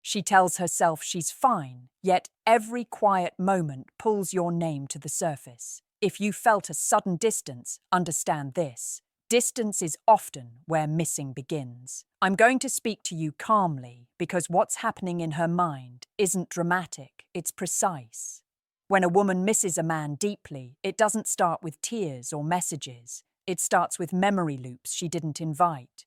She tells herself she's fine, yet every quiet moment pulls your name to the surface. If you felt a sudden distance, understand this. Distance is often where missing begins. I'm going to speak to you calmly because what's happening in her mind isn't dramatic, it's precise. When a woman misses a man deeply, it doesn't start with tears or messages. It starts with memory loops she didn't invite.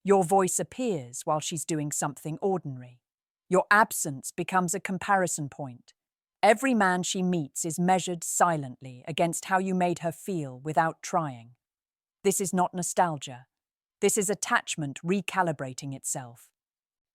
Your voice appears while she's doing something ordinary. Your absence becomes a comparison point. Every man she meets is measured silently against how you made her feel without trying. This is not nostalgia. This is attachment recalibrating itself.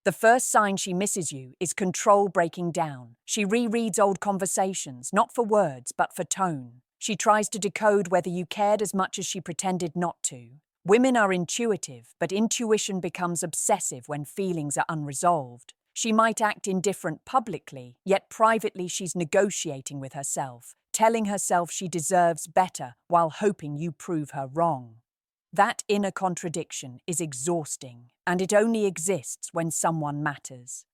The first sign she misses you is control breaking down. She rereads old conversations, not for words, but for tone. She tries to decode whether you cared as much as she pretended not to. Women are intuitive, but intuition becomes obsessive when feelings are unresolved. She might act indifferent publicly, yet privately she's negotiating with herself, telling herself she deserves better while hoping you prove her wrong. That inner contradiction is exhausting, and it only exists when someone matters.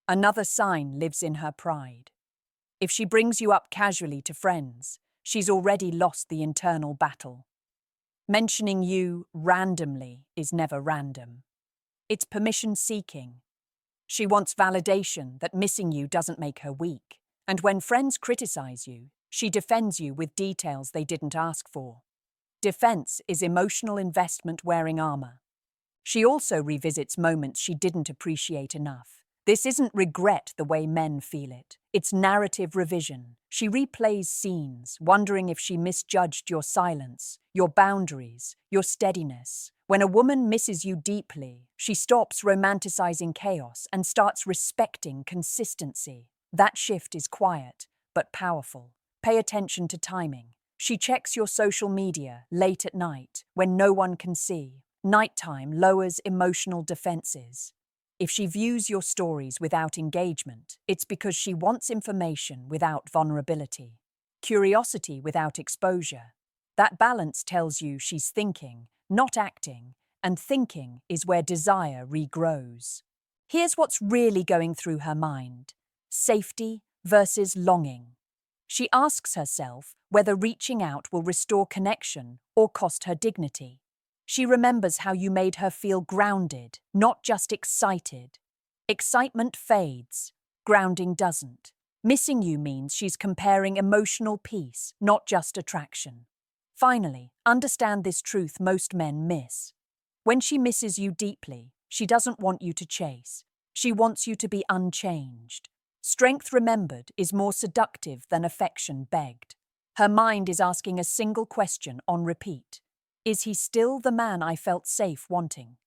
Another sign lives in her pride. If she brings you up casually to friends, she's already lost the internal battle. Mentioning you randomly is never random. It's permission-seeking. She wants validation that missing you doesn't make her weak. And when friends criticize you, she defends you with details they didn't ask for. Defense is emotional investment wearing armor. She also revisits moments she didn't appreciate enough. This isn't regret the way men feel it. It's narrative revision. She replays scenes, wondering if she misjudged your silence, your boundaries, your steadiness. When a woman misses you deeply, she stops romanticizing chaos and starts respecting consistency. That shift is quiet, but powerful. Pay attention to timing. She checks your social media late at night, when no one can see. Nighttime lowers emotional defenses. If she views your stories without engagement, it's because she wants information without vulnerability, curiosity without exposure. That balance tells you she's thinking, not acting, and thinking is where desire regrows. Here's what's really going through her mind: safety versus longing. She asks herself whether reaching out will restore connection or cost her dignity. She remembers how you made her feel grounded, not just excited. Excitement fades, grounding doesn't. Missing you means she's comparing emotional peace, not just attraction. Finally, understand this truth most men miss. When she misses you deeply, she doesn't want you to chase. She wants you to be unchanged. Strength remembered is more seductive than affection begged. Her mind is asking a single question on repeat. Is he still the man I felt safe wanting?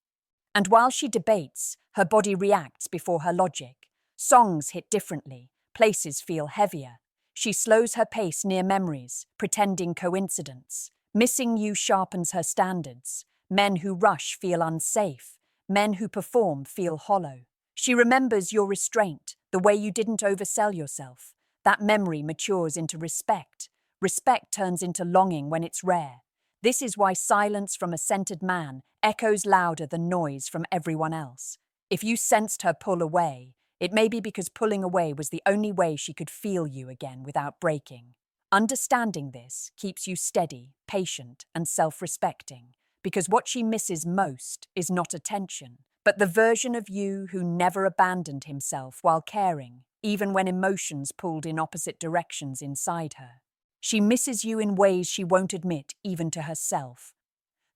And while she debates, her body reacts before her logic. Songs hit differently, places feel heavier. She slows her pace near memories, pretending coincidence. Missing you sharpens her standards. Men who rush feel unsafe. Men who perform feel hollow. She remembers your restraint, the way you didn't oversell yourself. That memory matures into respect. Respect turns into longing when it's rare. This is why silence from a centered man echoes louder than noise from everyone else. If you sensed her pull away, it may be because pulling away was the only way she could feel you again without breaking. Understanding this keeps you steady, patient, and self-respecting, because what she misses most is not attention, but the version of you who never abandoned himself while caring, even when emotions pulled in opposite directions inside her. She misses you in ways she won't admit even to herself.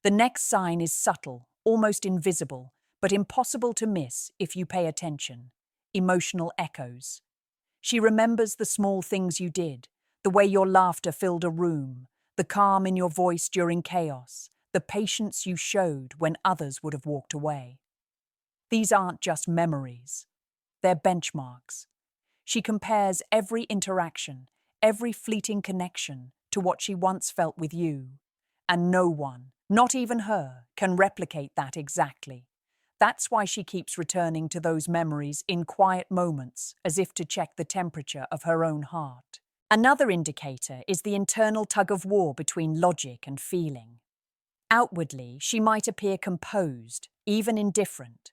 The next sign is subtle, almost invisible, but impossible to miss if you pay attention. Emotional echoes. She remembers the small things you did, the way your laughter filled a room, the calm in your voice during chaos, the patience you showed when others would have walked away. These aren't just memories. They're benchmarks. She compares every interaction, every fleeting connection to what she once felt with you. And no one, not even her, can replicate that exactly. That's why she keeps returning to those memories in quiet moments, as if to check the temperature of her own heart. Another indicator is the internal tug-of-war between logic and feeling. Outwardly, she might appear composed, even indifferent.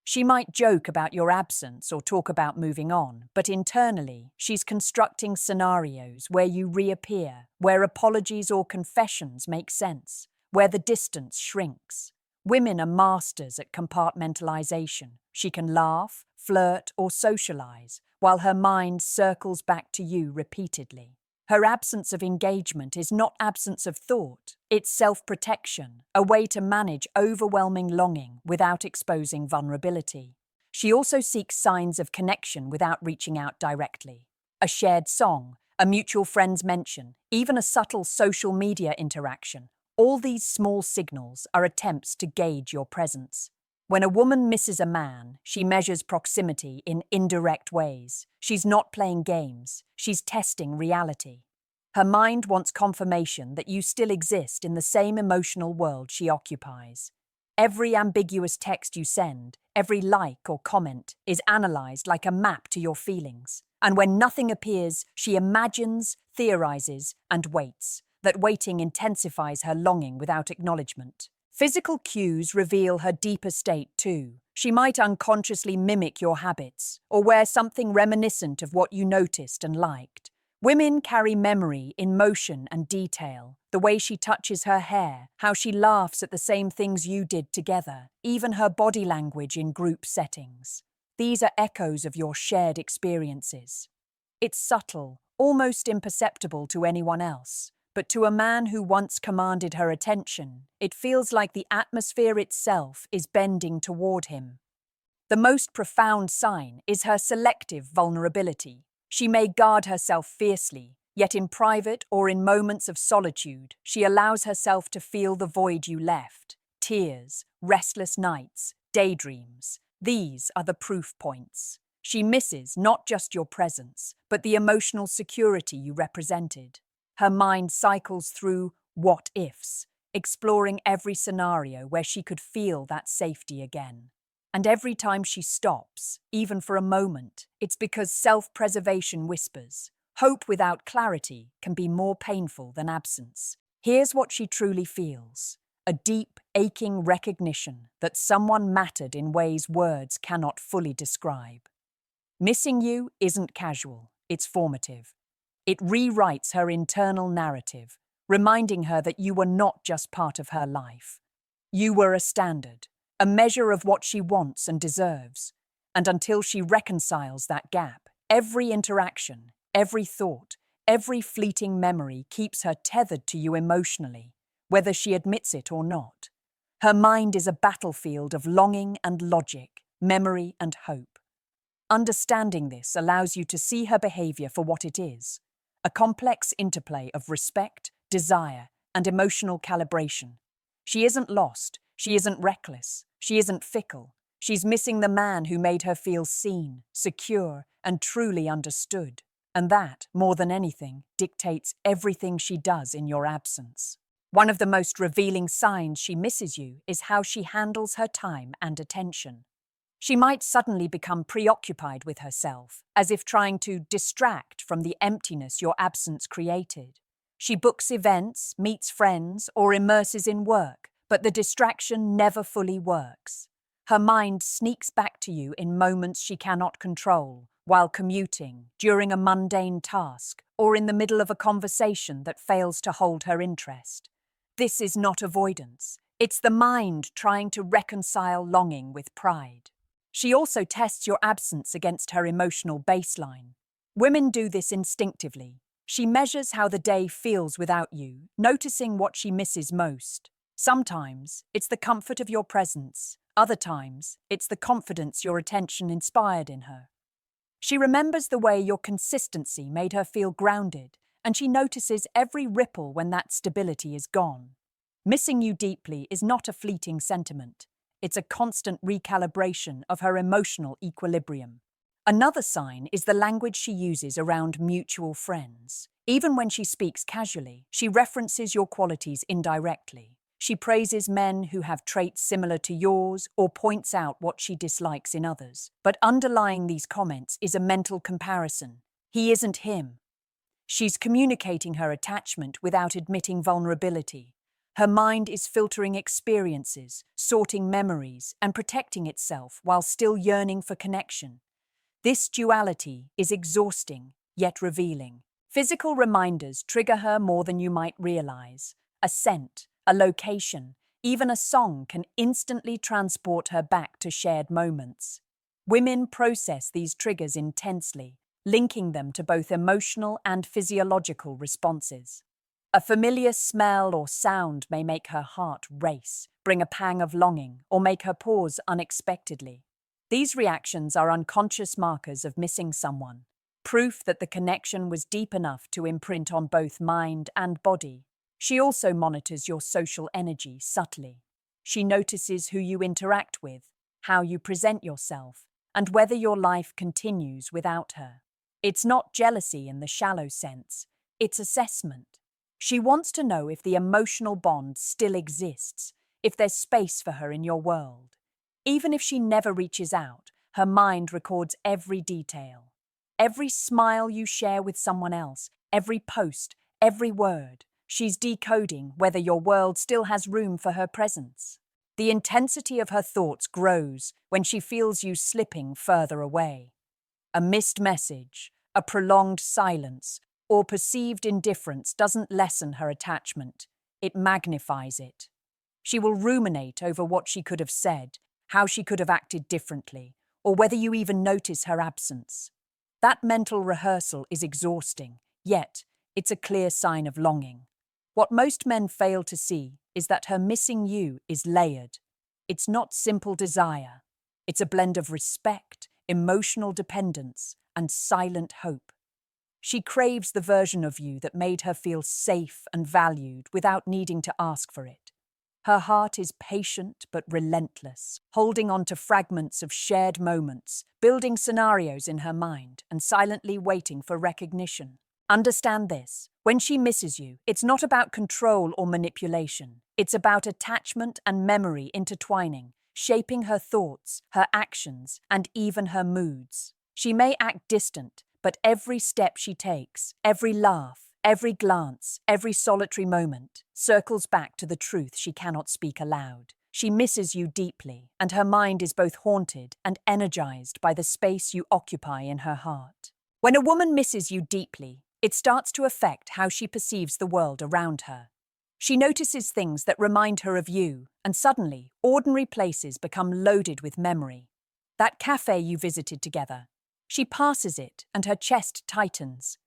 She might joke about your absence or talk about moving on, but internally, she's constructing scenarios where you reappear, where apologies or confessions make sense, where the distance shrinks. Women are masters at compartmentalization. She can laugh, flirt, or socialize, while her mind circles back to you repeatedly. Her absence of engagement is not absence of thought, it's self-protection, a way to manage overwhelming longing without exposing vulnerability. She also seeks signs of connection without reaching out directly. A shared song, a mutual friend's mention, even a subtle social media interaction, all these small signals are attempts to gauge your presence. When a woman misses a man, she measures proximity in indirect ways. She's not playing games, she's testing reality. Her mind wants confirmation that you still exist in the same emotional world she occupies. Every ambiguous text you send, every like or comment, is analyzed like a map to your feelings. And when nothing appears, she imagines, theorizes, and waits. That waiting intensifies her longing without acknowledgement. Physical cues reveal her deeper state too. She might unconsciously mimic your habits, or wear something reminiscent of what you noticed and liked. Women carry memory in motion and detail, the way she touches her hair, how she laughs at the same things you did together, even her body language in group settings. These are echoes of your shared experiences. It's subtle, almost imperceptible to anyone else. But to a man who once commanded her attention, it feels like the atmosphere itself is bending toward him. The most profound sign is her selective vulnerability. She may guard herself fiercely, yet in private or in moments of solitude, she allows herself to feel the void you left. Tears, restless nights, daydreams. These are the proof points. She misses not just your presence, but the emotional security you represented. Her mind cycles through what-ifs, exploring every scenario where she could feel that safety again. And every time she stops, even for a moment, it's because self-preservation whispers. Hope without clarity can be more painful than absence. Here's what she truly feels: a deep, aching recognition that someone mattered in ways words cannot fully describe. Missing you isn't casual, it's formative. It rewrites her internal narrative, reminding her that you were not just part of her life. You were a standard, a measure of what she wants and deserves. And until she reconciles that gap, every interaction, every thought, every fleeting memory keeps her tethered to you emotionally, whether she admits it or not. Her mind is a battlefield of longing and logic, memory and hope. Understanding this allows you to see her behavior for what it is: a complex interplay of respect, desire, and emotional calibration. She isn't lost, she isn't reckless, she isn't fickle. She's missing the man who made her feel seen, secure, and truly understood. And that, more than anything, dictates everything she does in your absence. One of the most revealing signs she misses you is how she handles her time and attention. She might suddenly become preoccupied with herself, as if trying to distract from the emptiness your absence created. She books events, meets friends, or immerses in work, but the distraction never fully works. Her mind sneaks back to you in moments she cannot control, while commuting, during a mundane task, or in the middle of a conversation that fails to hold her interest. This is not avoidance. It's the mind trying to reconcile longing with pride. She also tests your absence against her emotional baseline. Women do this instinctively. She measures how the day feels without you, noticing what she misses most. Sometimes, it's the comfort of your presence. Other times, it's the confidence your attention inspired in her. She remembers the way your consistency made her feel grounded, and she notices every ripple when that stability is gone. Missing you deeply is not a fleeting sentiment. It's a constant recalibration of her emotional equilibrium. Another sign is the language she uses around mutual friends. Even when she speaks casually, she references your qualities indirectly. She praises men who have traits similar to yours or points out what she dislikes in others. But underlying these comments is a mental comparison. He isn't him. She's communicating her attachment without admitting vulnerability. Her mind is filtering experiences, sorting memories, and protecting itself while still yearning for connection. This duality is exhausting, yet revealing. Physical reminders trigger her more than you might realize. A scent, a location, even a song can instantly transport her back to shared moments. Women process these triggers intensely, linking them to both emotional and physiological responses. A familiar smell or sound may make her heart race, bring a pang of longing, or make her pause unexpectedly. These reactions are unconscious markers of missing someone, proof that the connection was deep enough to imprint on both mind and body. She also monitors your social energy subtly. She notices who you interact with, how you present yourself, and whether your life continues without her. It's not jealousy in the shallow sense, it's assessment. She wants to know if the emotional bond still exists, if there's space for her in your world. Even if she never reaches out, her mind records every detail. Every smile you share with someone else, every post, every word, she's decoding whether your world still has room for her presence. The intensity of her thoughts grows when she feels you slipping further away. A missed message, a prolonged silence, or perceived indifference doesn't lessen her attachment, it magnifies it. She will ruminate over what she could have said, how she could have acted differently, or whether you even notice her absence. That mental rehearsal is exhausting, yet it's a clear sign of longing. What most men fail to see is that her missing you is layered. It's not simple desire. It's a blend of respect, emotional dependence, and silent hope. She craves the version of you that made her feel safe and valued without needing to ask for it. Her heart is patient but relentless, holding on to fragments of shared moments, building scenarios in her mind, and silently waiting for recognition. Understand this: when she misses you, it's not about control or manipulation. It's about attachment and memory intertwining, shaping her thoughts, her actions, and even her moods. She may act distant, but every step she takes, every laugh, every glance, every solitary moment, circles back to the truth she cannot speak aloud. She misses you deeply, and her mind is both haunted and energized by the space you occupy in her heart. When a woman misses you deeply, it starts to affect how she perceives the world around her. She notices things that remind her of you, and suddenly, ordinary places become loaded with memory. That cafe you visited together. She passes it, and her chest tightens.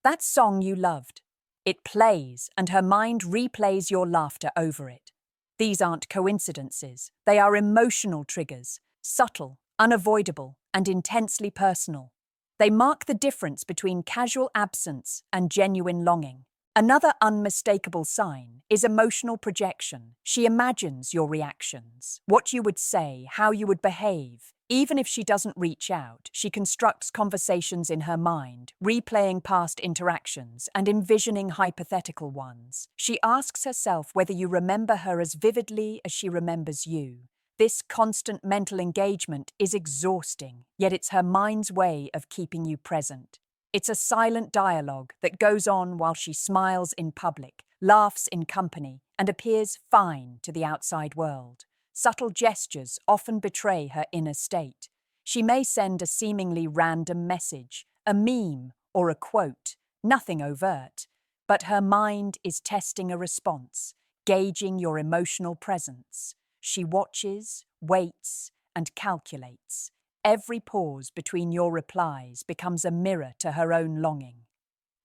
That song you loved. It plays, and her mind replays your laughter over it. These aren't coincidences. They are emotional triggers, subtle, unavoidable, and intensely personal. They mark the difference between casual absence and genuine longing. Another unmistakable sign is emotional projection. She imagines your reactions, what you would say, how you would behave. Even if she doesn't reach out, she constructs conversations in her mind, replaying past interactions and envisioning hypothetical ones. She asks herself whether you remember her as vividly as she remembers you. This constant mental engagement is exhausting, yet it's her mind's way of keeping you present. It's a silent dialogue that goes on while she smiles in public, laughs in company, and appears fine to the outside world. Subtle gestures often betray her inner state. She may send a seemingly random message, a meme, or a quote, nothing overt, but her mind is testing a response, gauging your emotional presence. She watches, waits, and calculates. Every pause between your replies becomes a mirror to her own longing.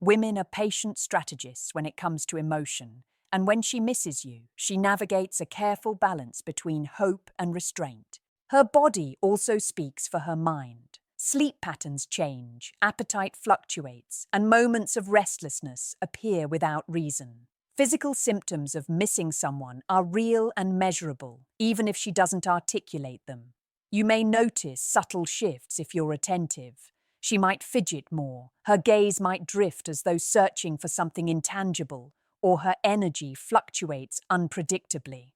Women are patient strategists when it comes to emotion, and when she misses you, she navigates a careful balance between hope and restraint. Her body also speaks for her mind. Sleep patterns change, appetite fluctuates, and moments of restlessness appear without reason. Physical symptoms of missing someone are real and measurable, even if she doesn't articulate them. You may notice subtle shifts if you're attentive. She might fidget more, her gaze might drift as though searching for something intangible, or her energy fluctuates unpredictably.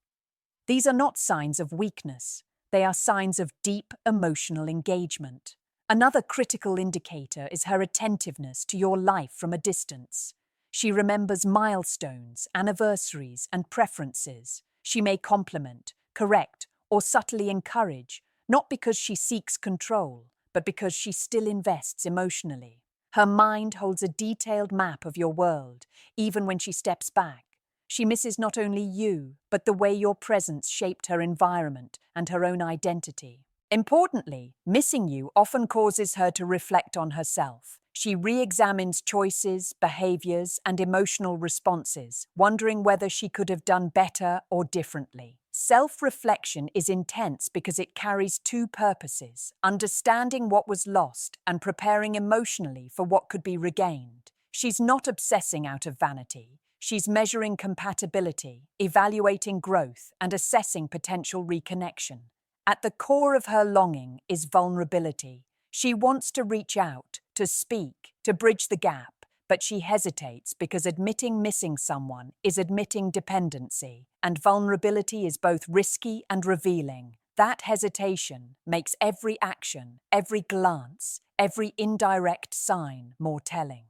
These are not signs of weakness, they are signs of deep emotional engagement. Another critical indicator is her attentiveness to your life from a distance. She remembers milestones, anniversaries, and preferences. She may compliment, correct, or subtly encourage, not because she seeks control, but because she still invests emotionally. Her mind holds a detailed map of your world, even when she steps back. She misses not only you, but the way your presence shaped her environment and her own identity. Importantly, missing you often causes her to reflect on herself. She re-examines choices, behaviors, and emotional responses, wondering whether she could have done better or differently. Self-reflection is intense because it carries two purposes: understanding what was lost and preparing emotionally for what could be regained. She's not obsessing out of vanity. She's measuring compatibility, evaluating growth, and assessing potential reconnection. At the core of her longing is vulnerability. She wants to reach out, to speak, to bridge the gap, but she hesitates because admitting missing someone is admitting dependency, and vulnerability is both risky and revealing. That hesitation makes every action, every glance, every indirect sign more telling.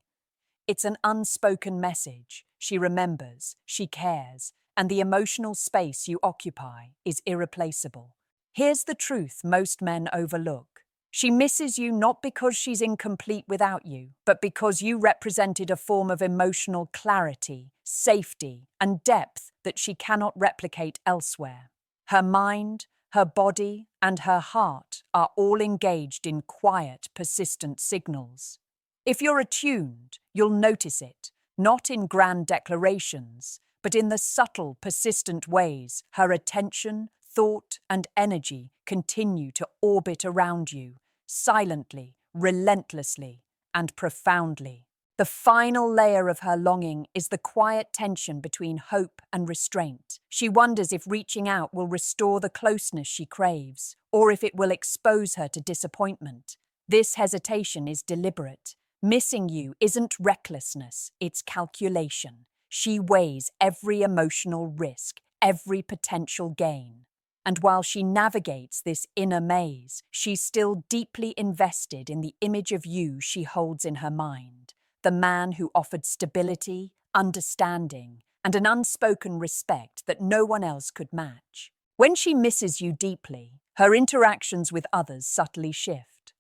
It's an unspoken message. She remembers, she cares, and the emotional space you occupy is irreplaceable. Here's the truth most men overlook. She misses you not because she's incomplete without you, but because you represented a form of emotional clarity, safety, and depth that she cannot replicate elsewhere. Her mind, her body, and her heart are all engaged in quiet, persistent signals. If you're attuned, you'll notice it, not in grand declarations, but in the subtle, persistent ways her attention, thought, and energy continue to orbit around you, silently, relentlessly, and profoundly. The final layer of her longing is the quiet tension between hope and restraint. She wonders if reaching out will restore the closeness she craves, or if it will expose her to disappointment. This hesitation is deliberate. Missing you isn't recklessness, it's calculation. She weighs every emotional risk, every potential gain. And while she navigates this inner maze, she's still deeply invested in the image of you she holds in her mind, the man who offered stability, understanding, and an unspoken respect that no one else could match. When she misses you deeply, her interactions with others subtly shift.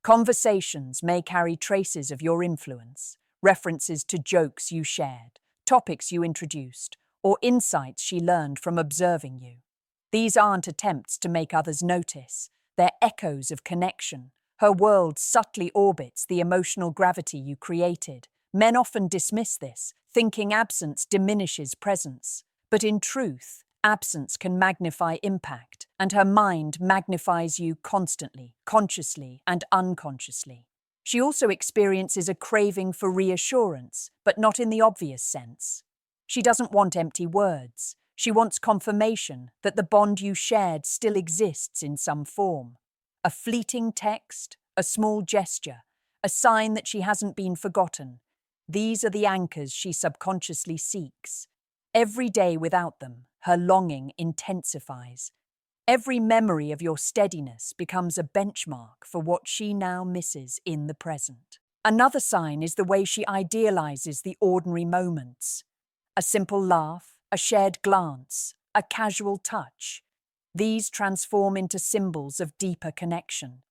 Conversations may carry traces of your influence, references to jokes you shared, topics you introduced, or insights she learned from observing you. These aren't attempts to make others notice. They're echoes of connection. Her world subtly orbits the emotional gravity you created. Men often dismiss this, thinking absence diminishes presence. But in truth, absence can magnify impact, and her mind magnifies you constantly, consciously and unconsciously. She also experiences a craving for reassurance, but not in the obvious sense. She doesn't want empty words. She wants confirmation that the bond you shared still exists in some form. A fleeting text, a small gesture, a sign that she hasn't been forgotten. These are the anchors she subconsciously seeks. Every day without them, her longing intensifies. Every memory of your steadiness becomes a benchmark for what she now misses in the present. Another sign is the way she idealizes the ordinary moments. A simple laugh, a shared glance, a casual touch. These transform into symbols of deeper connection.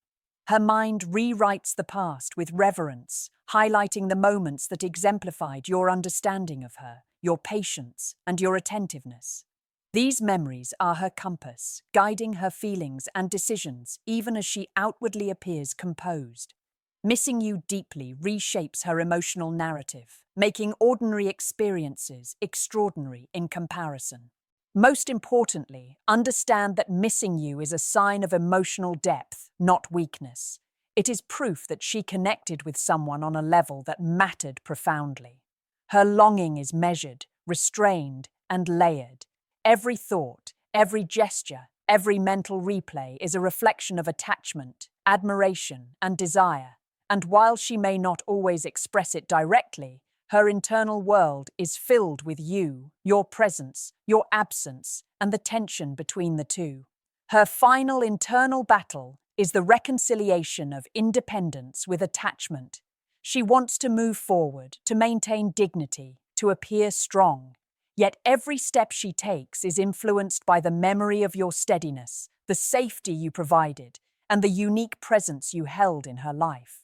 Her mind rewrites the past with reverence, highlighting the moments that exemplified your understanding of her, your patience, and your attentiveness. These memories are her compass, guiding her feelings and decisions even as she outwardly appears composed. Missing you deeply reshapes her emotional narrative, making ordinary experiences extraordinary in comparison. Most importantly, understand that missing you is a sign of emotional depth, not weakness. It is proof that she connected with someone on a level that mattered profoundly. Her longing is measured, restrained, and layered. Every thought, every gesture, every mental replay is a reflection of attachment, admiration, and desire. And while she may not always express it directly, her internal world is filled with you, your presence, your absence, and the tension between the two. Her final internal battle is the reconciliation of independence with attachment. She wants to move forward, to maintain dignity, to appear strong. Yet every step she takes is influenced by the memory of your steadiness, the safety you provided, and the unique presence you held in her life.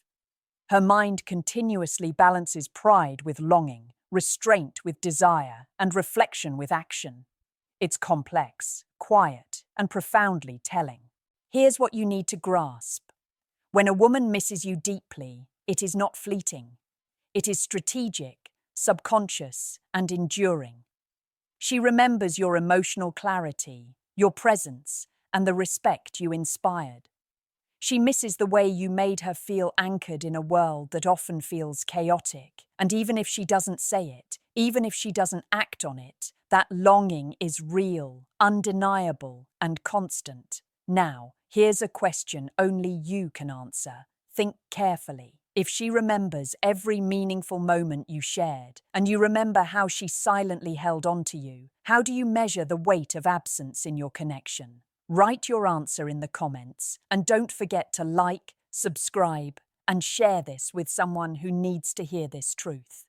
Her mind continuously balances pride with longing, restraint with desire, and reflection with action. It's complex, quiet, and profoundly telling. Here's what you need to grasp. When a woman misses you deeply, it is not fleeting. It is strategic, subconscious, and enduring. She remembers your emotional clarity, your presence, and the respect you inspired. She misses the way you made her feel anchored in a world that often feels chaotic. And even if she doesn't say it, even if she doesn't act on it, that longing is real, undeniable, and constant. Now, here's a question only you can answer. Think carefully. If she remembers every meaningful moment you shared, and you remember how she silently held on to you, how do you measure the weight of absence in your connection? Write your answer in the comments, and don't forget to like, subscribe, and share this with someone who needs to hear this truth.